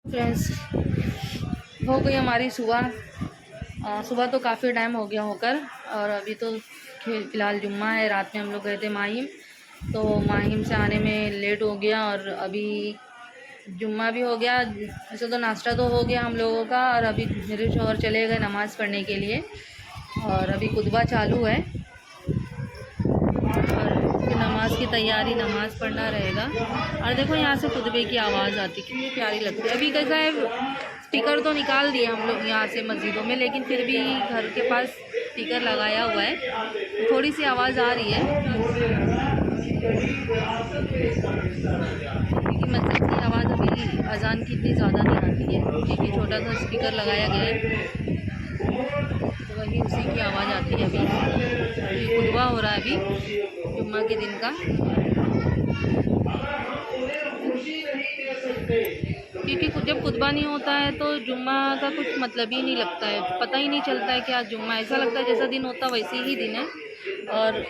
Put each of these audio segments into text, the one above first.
Friends, हो गई हमारी सुबह। सुबह तो काफ़ी टाइम हो गया होकर, और अभी तो फ़िलहाल जुम्मा है। रात में हम लोग गए थे माहिम, तो माहिम से आने में लेट हो गया और अभी जुम्मा भी हो गया। वैसे तो नाश्ता तो हो गया हम लोगों का, और अभी मेरे शौहर चले गए नमाज़ पढ़ने के लिए, और अभी खुतबा चालू है और फिर नमाज़ की तैयारी, नमाज़ पढ़ना रहेगा। और देखो यहाँ से खुतबे की आवाज़ आती, कितनी प्यारी लगती है। अभी कैसा है, स्पीकर तो निकाल दिए हम लोग यहाँ से मस्जिदों में, लेकिन फिर भी घर के पास स्पीकर लगाया हुआ है, तो थोड़ी सी आवाज़ आ रही है, क्योंकि मस्जिद की आवाज़ अभी अजान की इतनी ज़्यादा नहीं आती है, क्योंकि छोटा सा स्पीकर लगाया गया है, तो वही उसी की आवाज़ आती है। अभी खुतबा हो रहा है अभी जुम्मा के दिन का, क्योंकि जब खुतबा नहीं होता है तो जुम्मा का कुछ मतलब ही नहीं लगता है, पता ही नहीं चलता है कि आज जुम्मा, ऐसा लगता है जैसा दिन होता वैसे ही दिन है। और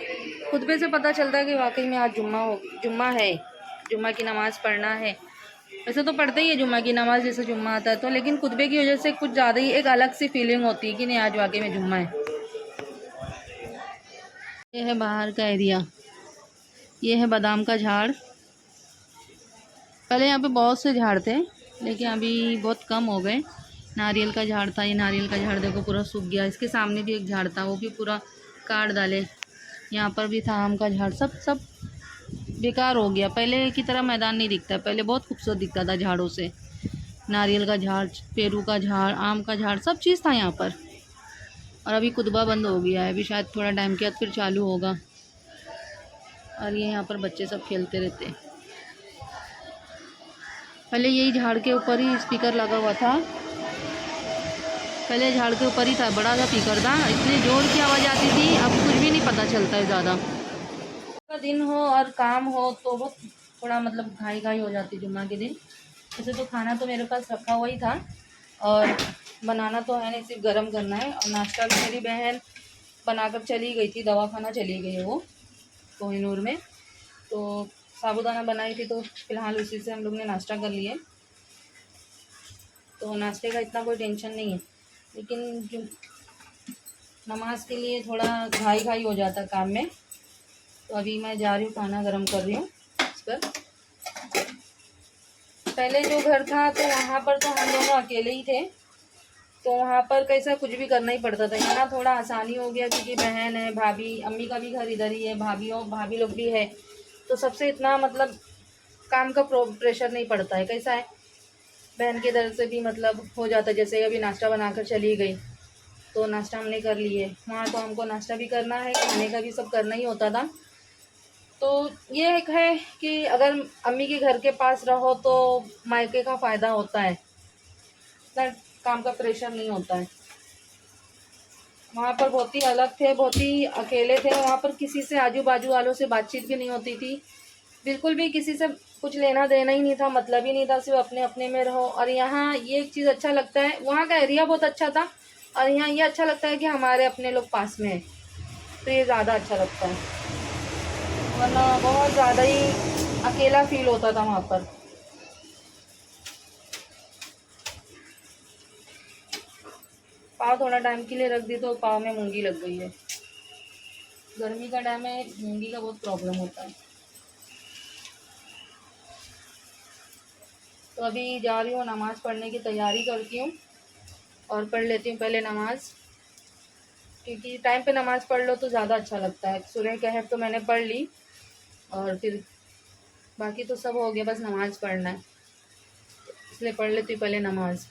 खुतबे से पता चलता है कि वाकई में आज जुम्मा है, जुम्मा की नमाज़ पढ़ना है। वैसे तो पढ़ते ही है जुम्मा की नमाज़, जैसे जुम्मा आता है तो, लेकिन खुतबे की वजह से कुछ ज़्यादा ही एक अलग सी फीलिंग होती है कि नहीं आज वाकई में जुम्मा है। ये है बाहर का एरिया, ये है बादाम का झाड़। पहले यहाँ पे बहुत से झाड़ थे, लेकिन अभी बहुत कम हो गए। नारियल का झाड़ था, ये नारियल का झाड़ देखो पूरा सूख गया। इसके सामने भी एक झाड़ था, वो भी पूरा काट डाले। यहाँ पर भी था आम का झाड़, सब बेकार हो गया। पहले की तरह मैदान नहीं दिखता, पहले बहुत खूबसूरत दिखता था झाड़ों से। नारियल का झाड़, पेरू का झाड़, आम का झाड़, सब चीज़ था यहाँ पर। और अभी खुतबा बंद हो गया है, अभी शायद थोड़ा टाइम के बाद फिर चालू होगा। और ये यहाँ पर बच्चे सब खेलते रहते हैं। पहले यही झाड़ के ऊपर ही स्पीकर लगा हुआ था, पहले झाड़ के ऊपर ही था, बड़ा सा स्पीकर था, इतनी ज़ोर की आवाज़ आती थी। अब कुछ भी नहीं पता चलता है ज़्यादा। का दिन हो और काम हो तो वो थोड़ा मतलब घाई घाई हो जाती जुम्मा के दिन। वैसे तो खाना तो मेरे पास रखा हुआ ही था, और बनाना तो है नहीं, सिर्फ गरम करना है। और नाश्ता भी मेरी बहन बनाकर चली गई थी, दवाखाना चली गई है वो कोहिनूर में, तो साबूदाना बनाई थी, तो फ़िलहाल उसी से हम लोग ने नाश्ता कर लिए। तो नाश्ते का इतना कोई टेंशन नहीं है, लेकिन जो नमाज के लिए थोड़ा घाई घाई हो जाता है काम में। तो अभी मैं जा रही हूँ, खाना गरम कर रही हूँ इस पर। पहले जो घर था तो वहाँ पर तो हम दोनों अकेले ही थे, तो वहाँ पर कैसा कुछ भी करना ही पड़ता था। यहाँ थोड़ा आसानी हो गया, क्योंकि बहन है, भाभी, अम्मी का भी घर इधर ही है, भाभी लोग भी है, तो सबसे इतना मतलब काम का प्रेशर नहीं पड़ता है। कैसा है, बहन के दर से भी मतलब हो जाता है, जैसे अभी नाश्ता बनाकर चली गई तो नाश्ता हमने कर लिए, वहाँ तो हमको नाश्ता भी करना है, खाने का भी सब करना ही होता था। तो ये एक है कि अगर अम्मी के घर के पास रहो तो मायके का फ़ायदा होता है, इतना काम का प्रेशर नहीं होता है। वहाँ पर बहुत ही अलग थे, बहुत ही अकेले थे। वहाँ पर किसी से, आजू बाजू वालों से बातचीत भी नहीं होती थी, बिल्कुल भी किसी से कुछ लेना देना ही नहीं था, मतलब ही नहीं था, सिर्फ अपने अपने में रहो। और यहाँ ये एक चीज़ अच्छा लगता है, वहाँ का एरिया बहुत अच्छा था, और यहाँ ये अच्छा लगता है कि हमारे अपने लोग पास में है, तो ये ज़्यादा अच्छा लगता है, वरना बहुत ज़्यादा ही अकेला फील होता था वहाँ पर। पाव थोड़ा टाइम के लिए रख दी तो पाव में मूंगी लग गई है। गर्मी का टाइम है, मूंगी का बहुत प्रॉब्लम होता है। तो अभी जा रही हूँ, नमाज़ पढ़ने की तैयारी करती हूँ, और पढ़ लेती हूँ पहले नमाज़, क्योंकि टाइम पे नमाज़ पढ़ लो तो ज़्यादा अच्छा लगता है। सूरह कहफ तो मैंने पढ़ ली, और फिर बाकी तो सब हो गया, बस नमाज़ पढ़ना है, इसलिए पढ़ लेती हूँ पहले नमाज़।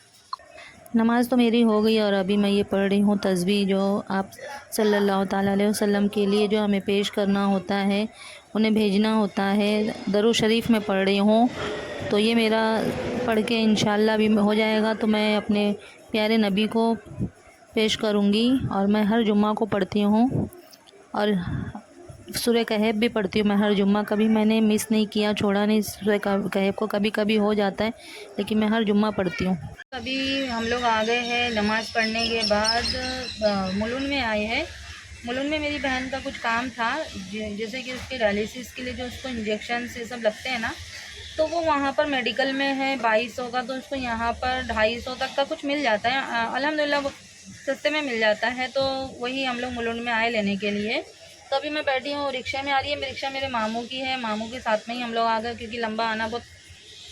नमाज़ तो मेरी हो गई, और अभी मैं ये पढ़ रही हूँ तस्बीह, जो आप सल्लल्लाहु ताला अलैहि वसल्लम के लिए जो हमें पेश करना होता है, उन्हें भेजना होता है, दरूद शरीफ में पढ़ रही हूँ। तो ये मेरा पढ़ के इंशाअल्लाह भी हो जाएगा, तो मैं अपने प्यारे नबी को पेश करूँगी। और मैं हर जुम्मा को पढ़ती हूँ, और सूरह कहफ भी पढ़ती हूँ मैं हर जुम्मा, कभी मैंने मिस नहीं किया, छोड़ा नहीं सूरह कहफ को। कभी कभी हो जाता है, लेकिन मैं हर जुम्मा पढ़ती हूँ। अभी हम लोग आ गए हैं नमाज़ पढ़ने के बाद, मुलुन में आए हैं। मुलुन में मेरी बहन का कुछ काम था, जैसे कि उसके डायलिसिस के लिए जो उसको इंजेक्शन से सब लगते हैं ना, तो वो वहाँ पर मेडिकल में है 2200 का, तो उसको यहाँ पर 250 तक का कुछ मिल जाता है। अल्हम्दुलिल्लाह वो सस्ते में मिल जाता है। तो वही हम लोग मुलुंड में आए लेने के लिए। तो अभी मैं बैठी हूँ, रिक्शा में आ रही है। मेरी रिक्शा मेरे मामू की है, मामू के साथ में ही हम लोग आ गए, क्योंकि लंबा आना बहुत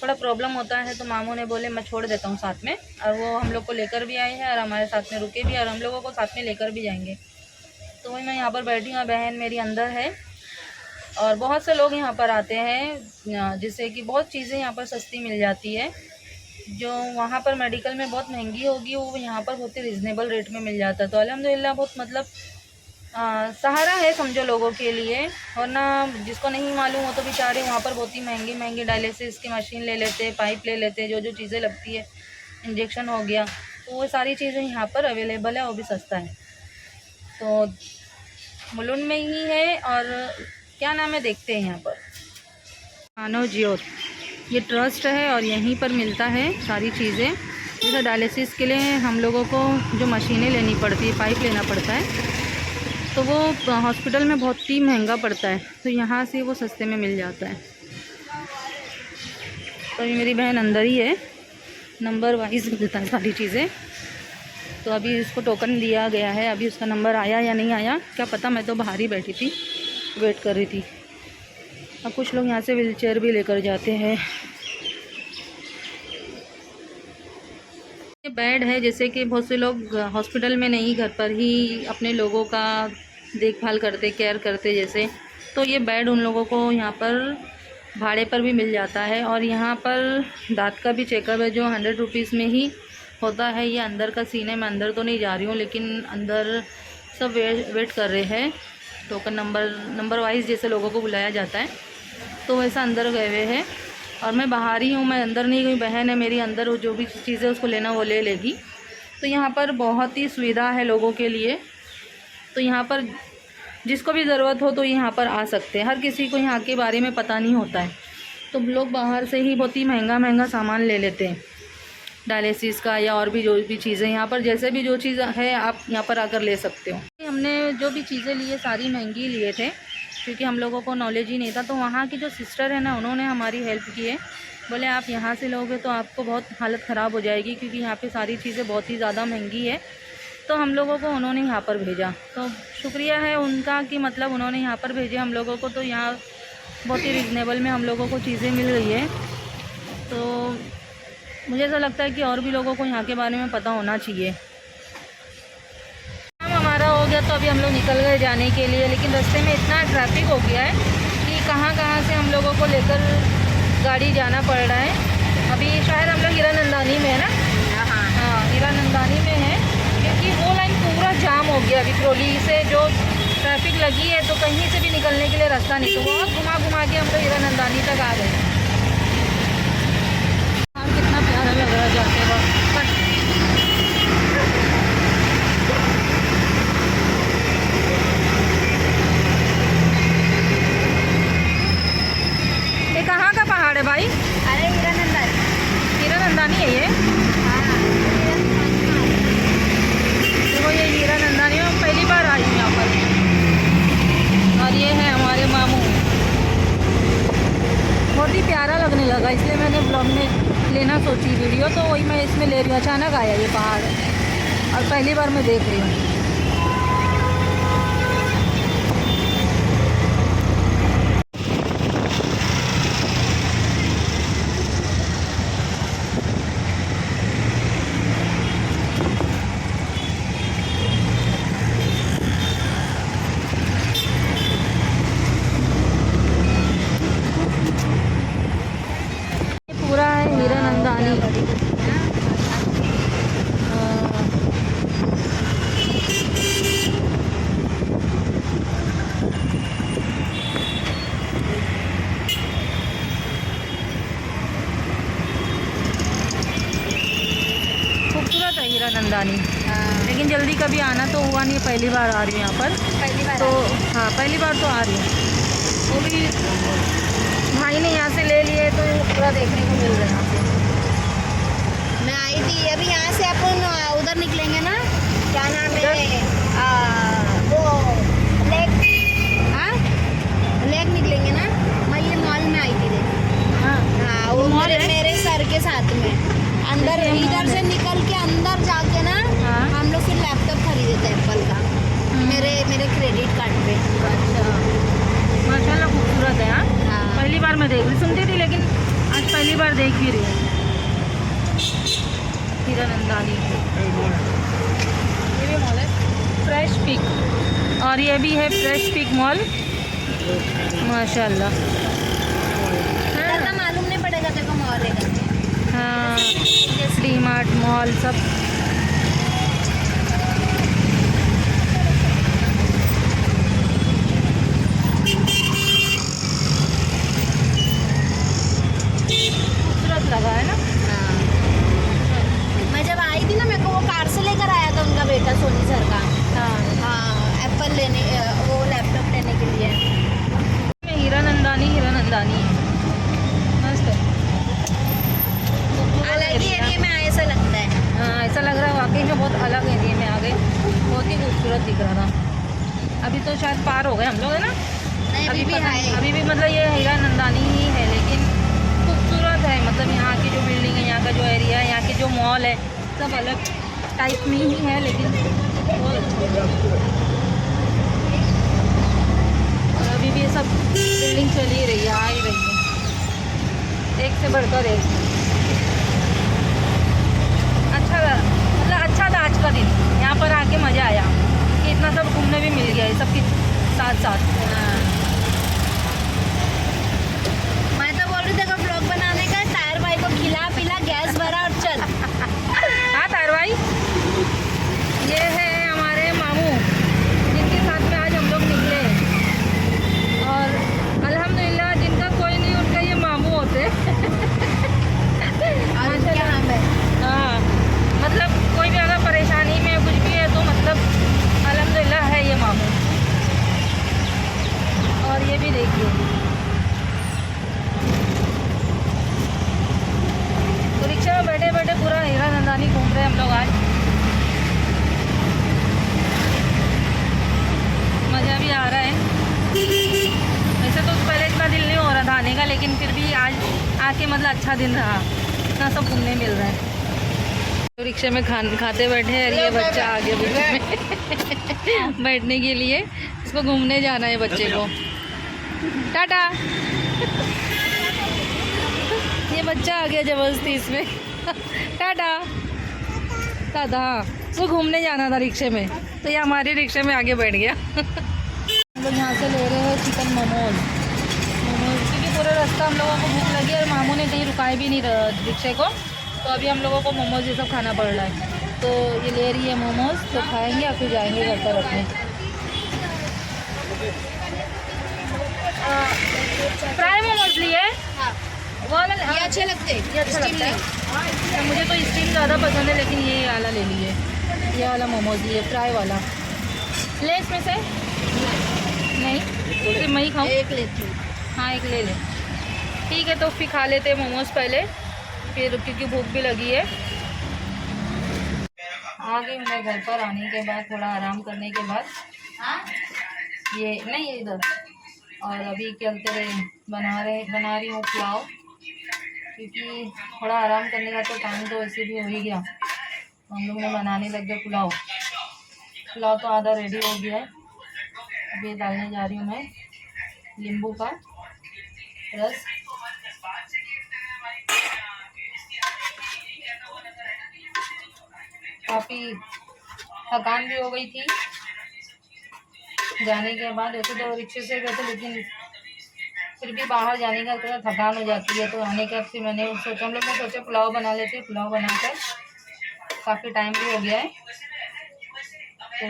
थोड़ा प्रॉब्लम होता है। तो मामू ने बोले मैं छोड़ देता हूँ साथ में, और वो हम लोग को लेकर भी आए हैं और हमारे साथ में रुके भी, और हम लोगों को साथ में लेकर भी जाएंगे। तो वही मैं यहाँ पर बैठी हूँ, बहन मेरी अंदर है, और बहुत से लोग यहाँ पर आते हैं, जिससे कि बहुत चीज़ें यहाँ पर सस्ती मिल जाती है। जो वहाँ पर मेडिकल में बहुत महंगी होगी, वो यहाँ पर बहुत ही रिजनेबल रेट में मिल जाता है। तो अल्हम्दुलिल्लाह बहुत मतलब सहारा है समझो लोगों के लिए। वरना जिसको नहीं मालूम हो तो बेचारे वहाँ पर बहुत ही महंगी महंगी डायलिसिस की मशीन ले लेते, पाइप ले लेते, जो जो चीज़ें लगती है, इंजेक्शन हो गया, तो वो सारी चीज़ें यहाँ पर अवेलेबल है, वो भी सस्ता है। तो मुलुंड में ही है, और क्या नाम है देखते हैं यहाँ पर, मानव ज्योत ये ट्रस्ट है, और यहीं पर मिलता है सारी चीज़ें। जैसे डायलिसिस के लिए हम लोगों को जो मशीनें लेनी पड़ती है, पाइप लेना पड़ता है, तो वो हॉस्पिटल में बहुत ही महंगा पड़ता है, तो यहाँ से वो सस्ते में मिल जाता है। तो ये मेरी बहन अंदर ही है, नंबर वाइज मिलता है सारी चीज़ें। तो अभी इसको टोकन दिया गया है, अभी उसका नंबर आया या नहीं आया क्या पता, मैं तो बाहर ही बैठी थी, वेट कर रही थी। अब कुछ लोग यहाँ से व्हीलचेयर भी लेकर जाते हैं। ये बेड है, जैसे कि बहुत से लोग हॉस्पिटल में नहीं, घर पर ही अपने लोगों का देखभाल करते, केयर करते जैसे, तो ये बेड उन लोगों को यहाँ पर भाड़े पर भी मिल जाता है। और यहाँ पर दांत का भी चेकअप है, जो 100 रुपीज़ में ही होता है। ये अंदर का सीन है, मैं अंदर तो नहीं जा रही हूँ, लेकिन अंदर सब वेट कर रहे हैं। टोकन नंबर वाइज जैसे लोगों को बुलाया जाता है, तो वैसा अंदर गए हुए हैं। और मैं बाहर ही हूँ, मैं अंदर नहीं गई, बहन है मेरी अंदर, वो जो भी चीज़ें उसको लेना वो ले लेगी। तो यहाँ पर बहुत ही सुविधा है लोगों के लिए। तो यहाँ पर जिसको भी ज़रूरत हो तो यहाँ पर आ सकते हैं। हर किसी को यहाँ के बारे में पता नहीं होता है, तो लोग बाहर से ही बहुत ही महंगा महंगा सामान ले लेते हैं, डायलिसिस का या और भी जो भी चीज़ें। यहाँ पर जैसे भी जो चीज़ है आप यहाँ पर आकर ले सकते हो। हमने जो भी चीज़ें लिए सारी महंगी लिए थे, क्योंकि हम लोगों को नॉलेज ही नहीं था। तो वहाँ की जो सिस्टर है ना, उन्होंने हमारी हेल्प की है। बोले आप यहाँ से लोगे तो आपको बहुत हालत ख़राब हो जाएगी, क्योंकि यहाँ पे सारी चीज़ें बहुत ही ज़्यादा महंगी है। तो हम लोगों को उन्होंने यहाँ पर भेजा, तो शुक्रिया है उनका कि मतलब उन्होंने यहाँ पर भेजे हम लोगों को। तो यहाँ बहुत ही रिजनेबल में हम लोगों को चीज़ें मिल रही है। तो मुझे ऐसा लगता है कि और भी लोगों को यहाँ के बारे में पता होना चाहिए। हमारा हो गया, तो अभी हम लोग निकल गए जाने के लिए, लेकिन रास्ते में इतना ट्रैफिक हो गया है कि कहाँ से हम लोगों को लेकर गाड़ी जाना पड़ रहा है। अभी शायद हम लोग हीरानंदानी में है ना, हाँ हीरानंदानी में है, क्योंकि वो लाइन पूरा जाम हो गया। अभी ट्रोली से जो ट्रैफिक लगी है, तो कहीं से भी निकलने के लिए रास्ता नहीं, तो बहुत घुमा के हम लोग हीरानंदानी तक आ गए। कितना प्यारा लग रहा है जाते वक्त। ये कहाँ का पहाड़ है भाई? अरे हीरानंदानी है ये। देखो ये हीरानंदानी में पहली बार आई हूँ यहाँ पर। और ये है हमारे मामू। बहुत ही प्यारा लगने लगा, इसलिए मैंने ब्लॉग में लेना सोची वीडियो, तो वही मैं इसमें ले रही हूँ। अचानक आया ये पहाड़, और पहली बार मैं देख रही हूँ। पूरा है हीरानंदानी। खूबसूरत है हीरानंदानी, लेकिन जल्दी कभी आना तो हुआ नहीं, पहली बार आ रही हूँ यहाँ पर। पहली बार तो हाँ पहली बार तो आ रही हूँ। वो भी भाई ने यहाँ से ले लिए, तो पूरा देखने को मिल रहा है यहाँ से। मैं आई थी अभी, यहाँ से अपन उधर निकलेंगे ना, क्या नाम है वो लेक, हाँ लेक निकलेंगे ना। मैं ये मॉल में आई थी देख। हाँ हाँ वो मॉल है? मेरे सर के साथ में अंदर, ये मॉल इधर से है। निकल के अंदर जाके ना हाँ। हम लोग फिर लैपटॉप खरीदे थे एप्पल का, मेरे क्रेडिट कार्ड पे। अच्छा, माशाल्लाह खूबसूरत है। हाँ, हाँ पहली बार मैं देख रही, सुनती थी लेकिन आज पहली बार देख भी रही हूँ। हीरानंदानी, ये भी मॉल है फ्रेश पिक, और ये भी है फ्रेश पिक मॉल, माशाल्लाह। ज़्यादा मालूम नहीं पड़ेगा देखो मॉल है करके। हाँ, डी मार्ट मॉल सब। खूबसूरत लगा है ना। हाँ मैं जब आई थी ना मेरे को वो कार से लेकर आया था उनका बेटा सोनी सर का। हाँ, हाँ एप्पल लेने, वो लैपटॉप लेने के लिए। हीरानंदानी है, मस्त है। अलग ही एरिया में आए ऐसा लगता है। हाँ, ऐसा लग रहा है वाकई में बहुत अलग एरिया में आ गए, बहुत ही खूबसूरत दिख रहा था। अभी तो शायद पार हो गए हम लोग, है ना। नहीं अभी भी पता है। नहीं, अभी भी मतलब ये हीरानंदानी ही है, लेकिन खूबसूरत है। मतलब यहाँ की जो बिल्डिंग है, यहाँ का जो एरिया है, यहाँ के जो मॉल है, सब अलग टाइप में ही है, लेकिन बहुत अच्छा है। और अभी भी ये सब बिल्डिंग चल ही रही है, आ ही रही है, एक से बढ़कर एक। अच्छा मतलब अच्छा था आज का दिन, यहाँ पर आके मज़ा आया कि इतना सब घूमने भी मिल गया है सबके साथ साथ। हाँ। मैं तो बोल रही थी अगर ब्लॉग बनाने का, टायर भाई को खिला पिला, गैस भरा और चल। हाँ तार भाई, ये है हमारे मामू जिनके साथ में आज हम लोग निकले, और अल्हम्दुलिल्लाह जिनका कोई नहीं उनका ये मामू होते। और क्या नाम है? हाँ, मतलब कोई भी अगर परेशानी में कुछ भी है तो मतलब अल्हम्दुलिल्लाह है ये मामू। और ये भी देखिए, तो रिक्शा में बैठे बैठे पूरा हीरानंदानी घूम रहे हैं हम लोग आज। मज़ा भी आ रहा है। वैसे तो पहले इतना दिल नहीं हो रहा था आने का, लेकिन फिर भी आज आके मतलब अच्छा दिन रहा, इतना सब घूमने मिल रहा है। तो रिक्शे में खाते बैठे हैं, ये बच्चा आगे बीच में बैठने के लिए, इसको घूमने जाना है बच्चे को। टाटा। ये बच्चा आ गया ज़बरदस्ती इसमें। टाटा दादा, उसको घूमने जाना था रिक्शे में, तो ये हमारे रिक्शे में आगे बैठ गया। हम लोग यहाँ से ले रहे हैं चिकन मोमोज, क्योंकि पूरे रास्ता हम लोगों को भूख लगी और मामू ने कहीं रुकाए भी नहीं रिक्शे को, तो अभी हम लोगों को मोमोज ये सब खाना पड़ रहा है। तो ये ले रही है मोमोज, तो खाएंगे और फिर जाएंगे घर पर अपने। फ्राई मोमोज लिए वो वाला, ये अच्छे लगते हैं, ये अच्छा लगता है। तो मुझे तो स्टीम ज़्यादा पसंद है, लेकिन ये वाला ले लिए, ये वाला मोमोज लिए फ्राई वाला। ले इसमें से नहीं, सिर्फ मैं ही खाऊँ? एक लेती हूँ। हाँ एक ले ले, ठीक है। तो फिर खा लेते हैं मोमोज पहले, फिर क्योंकि भूख भी लगी है। आ गई मैं घर पर, आने के बाद थोड़ा आराम करने के बाद ये नहीं, ये इधर। और अभी क्या बना रही हूँ पुलाव, क्योंकि थोड़ा आराम करने का तो टाइम तो वैसे भी हो ही गया, तो हम लोग ने बनाने लग गए पुलाव। पुलाव तो आधा रेडी हो गया है, अभी डालने जा रही हूँ मैं नींबू का रस। काफ़ी थकान भी हो गई थी जाने के बाद, वैसे तो रिक्शे से गए थे, लेकिन फिर भी बाहर जाने का थोड़ा थकान हो जाती है। तो आने के बाद फिर मैंने सोचा, हम लोग ने सोचा पुलाव बना लेते, पुलाव बनाकर काफ़ी टाइम भी हो गया है, तो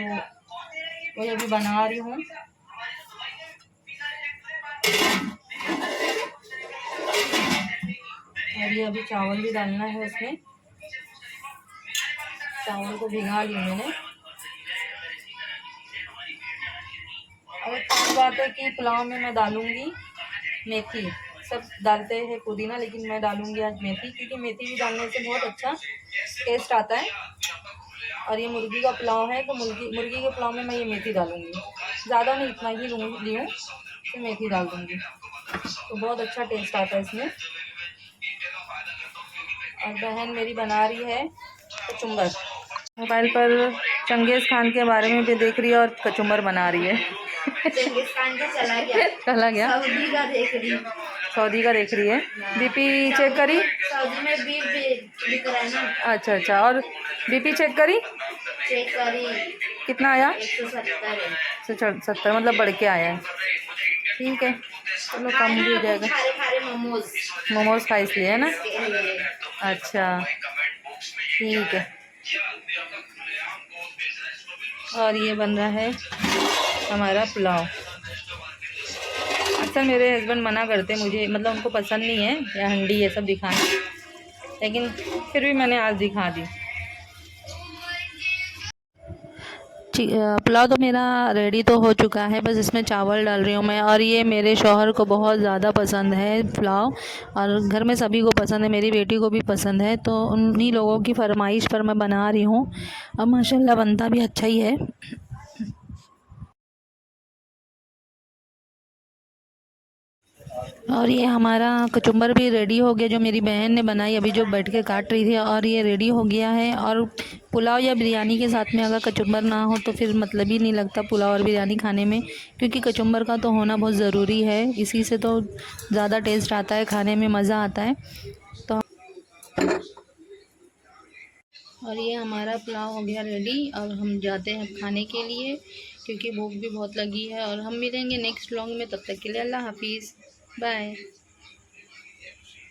वही अभी बना रही हूँ। और ये अभी चावल भी डालना है उसमें, चावल को भिगा लिया मैंने। और एक खास बात है कि पुलाव में मैं डालूँगी मेथी, सब डालते हैं पुदीना, लेकिन मैं डालूँगी आज मेथी, क्योंकि मेथी भी डालने से बहुत अच्छा टेस्ट आता है। और ये मुर्गी का पुलाव है, तो मुर्गी के पुलाव में मैं ये मेथी डालूँगी, ज़्यादा नहीं, इतना ही ली हूँ, तो मेथी डाल दूँगी, तो बहुत अच्छा टेस्ट आता है इसमें। और बहन मेरी बना रही है कचुम्बर। मोबाइल पर चंगेज़ खान के बारे में भी देख रही है और कचुम्बर बना रही है। चंगेज खान का चला गया सऊदी का देख रही है। बीपी चेक करी? सऊदी में बीफ बिक रहा है ना। अच्छा, और बीपी चेक करी? कितना आया? 170, मतलब बढ़ के आया है। ठीक है, चलो कम भी हो जाएगा। मोमोज खा इसलिए है ना? अच्छा, ठीक है। और ये बन रहा है हमारा पुलाव। अक्सर मेरे हस्बैंड मना करते, मुझे मतलब उनको पसंद नहीं है या हंडी ये सब दिखाना, लेकिन फिर भी मैंने आज दिखा दी। पुलाव तो मेरा रेडी तो हो चुका है, बस इसमें चावल डाल रही हूँ मैं। और ये मेरे शौहर को बहुत ज़्यादा पसंद है पुलाव, और घर में सभी को पसंद है, मेरी बेटी को भी पसंद है, तो उन्हीं लोगों की फरमाइश पर मैं बना रही हूँ। अब माशाल्लाह बनता भी अच्छा ही है। और ये हमारा कचुम्बर भी रेडी हो गया, जो मेरी बहन ने बनाई, अभी जो बैठ के काट रही थी, और ये रेडी हो गया है। और पुलाव या बिरयानी के साथ में अगर कचुम्बर ना हो तो फिर मतलब ही नहीं लगता पुलाव और बिरयानी खाने में, क्योंकि कचुम्बर का तो होना बहुत ज़रूरी है, इसी से तो ज़्यादा टेस्ट आता है, खाने में मज़ा आता है। तो और ये हमारा पुलाव हो गया रेडी, और हम जाते हैं खाने के लिए, क्योंकि भूख भी बहुत लगी है। और हम मिलेंगे नेक्स्ट व्लॉग में, तब तक के लिए अल्लाह हाफिज़, बाय।